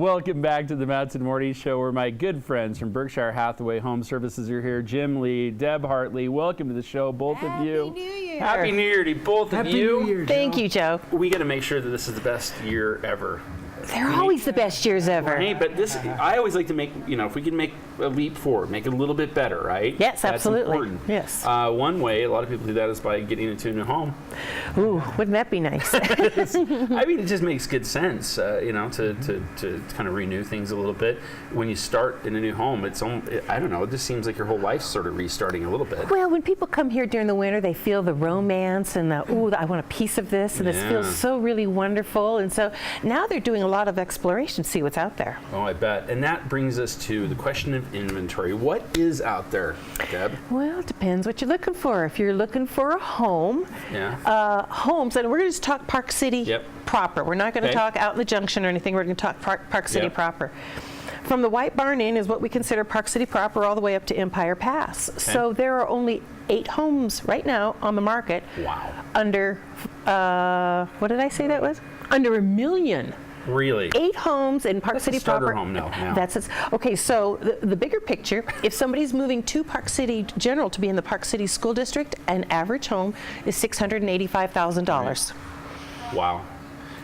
Welcome back to the Matson Morning Show, where my good friends from Berkshire Hathaway Home Services are here. Jim Lee, Deb Hartley, welcome to the show, both of you. Happy New Year. Happy New Year to both of you. Happy New Year, Joe. Thank you, Joe. We got to make sure that this is the best year ever. They're always the best years ever. Right, but this, I always like to make, if we can make a leap forward, make it a little bit better, right? Yes, That's absolutely. important. Yes. One way, a lot of people do that is by getting into a new home. Ooh, wouldn't that be nice? I mean, it just makes good sense, to kind of renew things a little bit. When you start in a new home, I don't know, it just seems like your whole life's sort of restarting a little bit. Well, when people come here during the winter, they feel the romance and I want a piece of this, and this feels so really wonderful. And so now they're doing a lot of exploration, see what's out there. Oh, I bet. And that brings us to the question of inventory. What is out there, Deb? Well, it depends what you're looking for. If you're looking for a home, homes, and we're going to just talk Park City proper. We're not going to talk out in the Junction or anything. We're going to talk Park City proper. From the White Barn Inn is what we consider Park City proper, all the way up to Empire Pass. Okay. So there are only 8 homes right now on the market. Wow. Under, what did I say that was? Under $1 million. Really? 8 homes in Park City proper. Starter home now. That's it. Okay, so the bigger picture, if somebody's moving to Park City General to be in the Park City School District, an average home is $685,000. Right. Wow.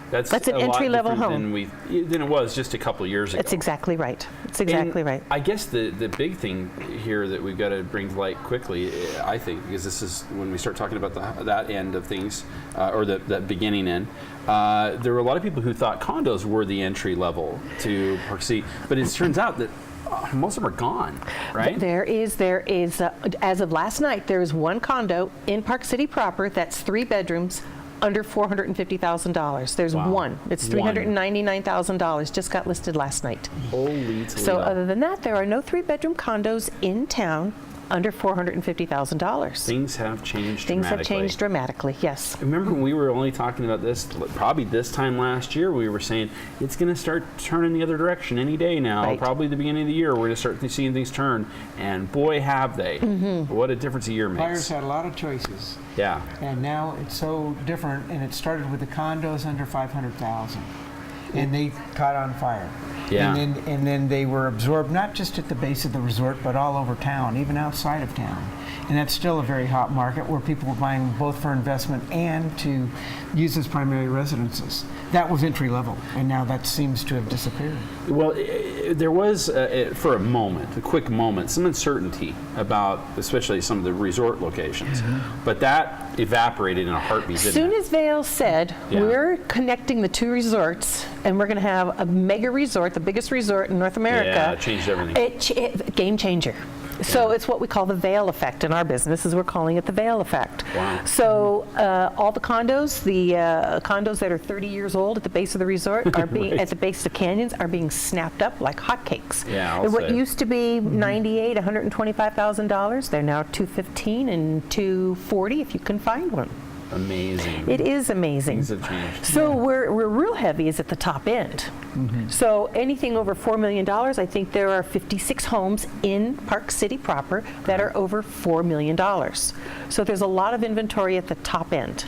That's an entry-level home than it was just a couple of years ago. That's exactly right. It's exactly right. I guess the big thing here that we've got to bring to light quickly, I think, because this is when we start talking about that end of things, or that beginning end, there were a lot of people who thought condos were the entry level to Park City, but it turns out that most of them are gone, right? There is, as of last night, there is one condo in Park City proper that's 3 bedrooms, under $450,000. There's one. It's $399,000. Just got listed last night. Holy Toledo. So other than that, there are no 3-bedroom condos in town under $450,000. Things have changed dramatically. Things have changed dramatically, yes. Remember when we were only talking about this, probably this time last year, we were saying it's going to start turning the other direction any day now. Right. Probably the beginning of the year, we're going to start seeing things turn. And boy, have they. Mm-hmm. What a difference a year makes. Buyers had a lot of choices. Yeah. And now it's so different, and it started with the condos under $500,000. And they caught on fire. Yeah. And then they were absorbed not just at the base of the resort, but all over town, even outside of town. And that's still a very hot market where people were buying both for investment and to use as primary residences. That was entry level, and now that seems to have disappeared. Well, there was, for a quick moment, some uncertainty about especially some of the resort locations. Mm-hmm. But that evaporated in a heartbeat, didn't it? As soon as Vail said, we're connecting the 2 resorts, and we're going to have a mega resort, the biggest resort in North America. Yeah, it changed everything. Game changer. So it's what we call the Vail effect in our business, is we're calling it the Vail effect. Wow. So all the condos, condos that are 30 years old at the base of the resort are being, at the base of canyons, are being snapped up like hotcakes. Yeah, and what used to be $98,000, $125,000, they're now $215,000 and $240,000 if you can find one. Amazing. It is amazing. Things have changed. So we're real heavy is at the top end. Mm-hmm. So anything over $4 million, I think there are 56 homes in Park City proper that are over $4 million. So there's a lot of inventory at the top end.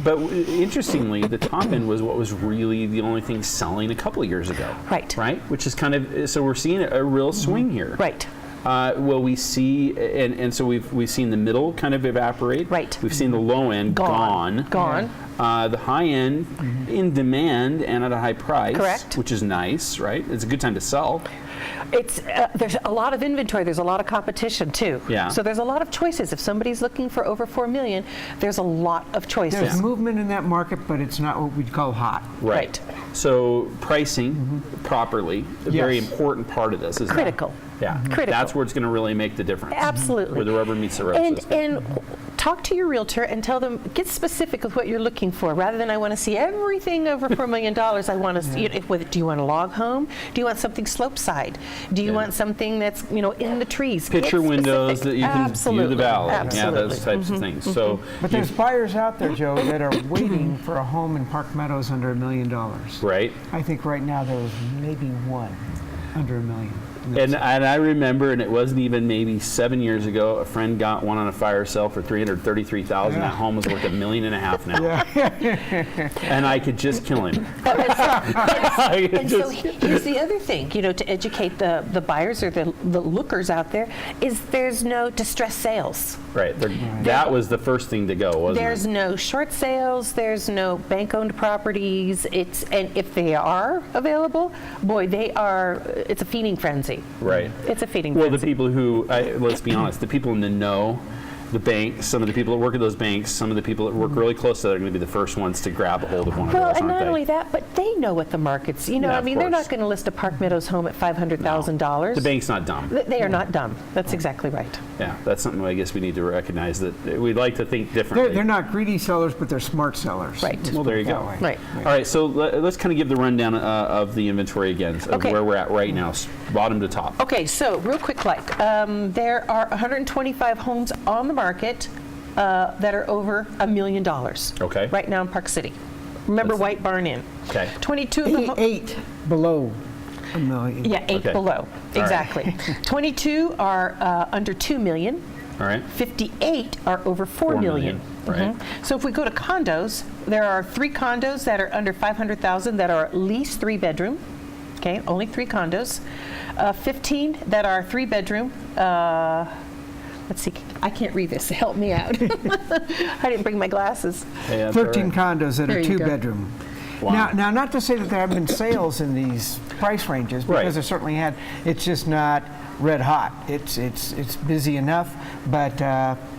But interestingly, the top end was what was really the only thing selling a couple of years ago. Right. Right? Which is kind of, so we're seeing a real swing here. Right. Well, we see, and so we've seen the middle kind of evaporate. Right. We've seen the low end gone. The high end in demand and at a high price. Correct. Which is nice, right? It's a good time to sell. It's there's a lot of inventory. There's a lot of competition too. Yeah. So there's a lot of choices. If somebody's looking for over $4 million, there's a lot of choices. There's movement in that market, but it's not what we'd call hot. Right. So pricing properly, a very important part of this is critical. Yeah. Critical. That's where it's going to really make the difference. Absolutely. Where the rubber meets the road. And talk to your realtor and tell them, get specific with what you're looking for, rather than I want to see everything over $4 million. I want to see it. Do you want a log home? Do you want something slope side? Do you want something that's in the trees? Picture windows that you can view the valley. Absolutely. Yeah, those types of things. So, but there's buyers out there, Joe, that are waiting for a home in Park Meadows under $1 million. Right. I think right now there is maybe one under $1 million. And I remember, and it wasn't even maybe 7 years ago, a friend got one on a fire sale for $333,000. That home was worth $1.5 million now. And I could just kill him. And so here's the other thing, to educate the buyers or the lookers out there, is there's no distress sales. Right. That was the first thing to go, wasn't There's it? no short sales. There's no bank-owned properties. And if they are available, boy, it's a feeding frenzy. Right. It's a feeding Well, frenzy. the people who, let's be honest, the people in the know, the banks, some of the people that work at those banks, some of the people that work really close to that are going to be the first ones to grab a hold of one of those, aren't and not they? only that, but they know what the market's, Yeah, I of mean, they're course. not going to list a Park Meadows home at $500,000. The bank's not dumb. They are not dumb. That's exactly right. Yeah, that's something I guess we need to recognize, that we'd like to think differently. They're not greedy sellers, but they're smart sellers. Right. Let's Well, put there it you that go. way. Right. All right, so let's kind of give the rundown of the inventory again, of Okay. where we're at right now, bottom to top. Okay, so real quick, there are 125 homes on the market that are over $1 million. Okay. Right now in Park City. Remember White Barn Inn. Okay. 22 of them. Eight below $1 million. Yeah, 8 Okay. below. Exactly. 22 are under $2 million. All right. 58 are over $4 million. Right. So if we go to condos, there are 3 condos that are under $500,000 that are at least 3-bedroom. Okay, only 3 condos. 15 that are 3-bedroom. Let's see, I can't read this. Help me out. I didn't bring my glasses. Hey, that's all 13 right. condos that There are you go. 2-bedroom. Wow. Now, not to say that there haven't been sales in these price ranges, because Right. there certainly had. It's just not red hot. It's busy enough, but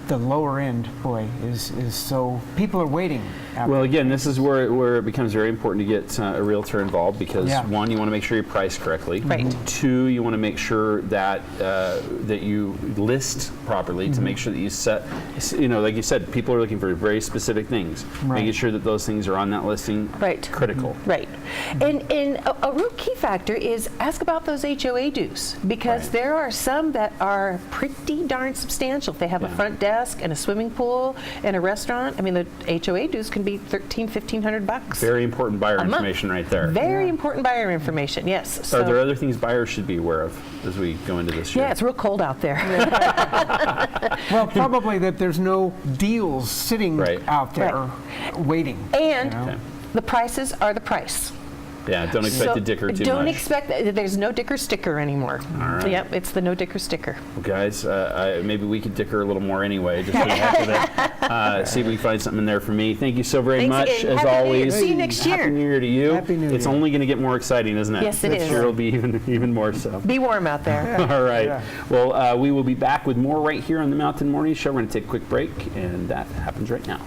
the lower end, boy, is so people are waiting. out Well, there. again, this is where it becomes very important to get a realtor involved, because Yeah. 1, you want to make sure you price correctly. Right. 2, you want to make sure that that you list properly to make sure that you set, like you said, people are looking for very specific things. Right. Making sure that those things are on that listing. Right. Critical. Right. And a real key factor is ask about those HOA dues, because Right. there are some that are pretty darn substantial. If they have a Yeah. front desk and a swimming pool and a restaurant, I mean, the HOA dues can be $1,500. Very important buyer A month. information right there. Very important buyer information, yes. Are there other things buyers should be aware of as we go into this year? Yeah, it's real cold out there. Well, probably that there's no deals sitting Right. out there waiting. And you know? Okay. the prices are the price. Yeah, don't expect to dicker too don't much. expect, there's no dicker sticker anymore. All right. Yep, it's the no dicker sticker. Well, guys, maybe we could dicker a little more anyway, just for the heck of it. See if we can find something in there for me. Thank you so very Thanks much, again. as Happy New Year. always. See you next year. Happy New Year to you. Happy New It's Year. only going to get more exciting, isn't it? Yes, it This is. year will be even more so. Be warm out there. All right. Yeah. Well, we will be back with more right here on the Mountain Morning Show. We're going to take a quick break, and that happens right now.